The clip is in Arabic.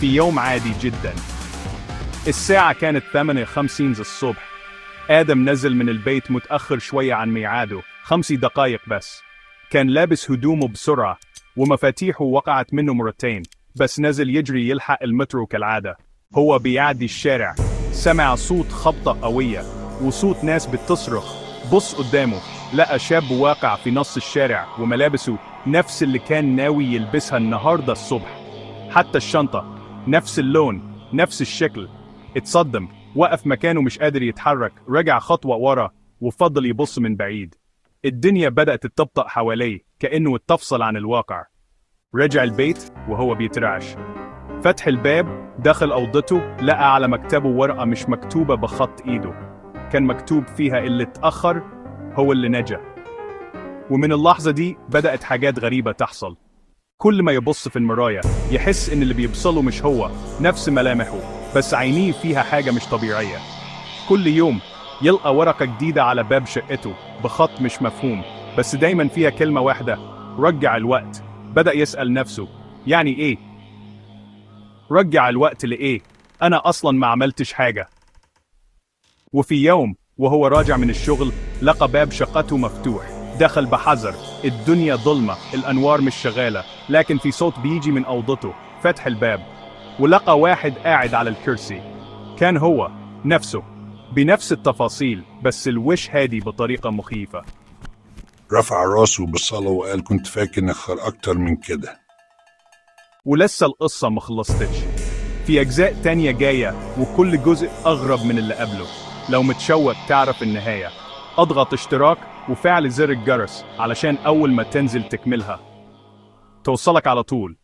في يوم عادي جدا. الساعة كانت 8:50 الصبح. آدم نزل من البيت متأخر شوية عن ميعاده، 5 دقايق بس. كان لابس هدومه بسرعة، ومفاتيحه وقعت منه مرتين، بس نزل يجري يلحق المترو كالعادة. هو بيعدي الشارع، سمع صوت خبطة قوية، وصوت ناس بتصرخ. بص قدامه، لقى شاب واقع في نص الشارع وملابسه نفس اللي كان ناوي يلبسها النهاردة الصبح. حتى الشنطة نفس اللون، نفس الشكل. اتصدم، وقف مكانه مش قادر يتحرك، رجع خطوة ورا وفضل يبص من بعيد. الدنيا بدأت تطبطق حواليه كأنه اتفصل عن الواقع. رجع البيت وهو بيترعش. فتح الباب، دخل أوضته، لقى على مكتبه ورقة مش مكتوبة بخط إيده. كان مكتوب فيها اللي اتأخر هو اللي نجا. ومن اللحظة دي بدأت حاجات غريبة تحصل. كل ما يبص في المراية يحس إن اللي بيبصله مش هو، نفس ملامحه، بس عينيه فيها حاجة مش طبيعية. كل يوم يلقى ورقة جديدة على باب شقته بخط مش مفهوم، بس دايما فيها كلمة واحدة: رجع الوقت. بدأ يسأل نفسه، يعني إيه؟ رجع الوقت لإيه؟ أنا أصلا ما عملتش حاجة. وفي يوم وهو راجع من الشغل لقى باب شقته مفتوح. دخل بحذر، الدنيا ظلمة، الأنوار مش شغالة، لكن في صوت بيجي من أوضته. فتح الباب ولقى واحد قاعد على الكرسي. كان هو نفسه، بنفس التفاصيل، بس الوش هادي بطريقة مخيفة. رفع راسه بالصلاة وقال كنت فاكر نخر أكتر من كده. ولسه القصة مخلصتش، في أجزاء تانية جاية، وكل جزء أغرب من اللي قبله. لو متشوق تعرف النهاية، اضغط اشتراك وفعل زر الجرس علشان أول ما تنزل تكملها توصلك على طول.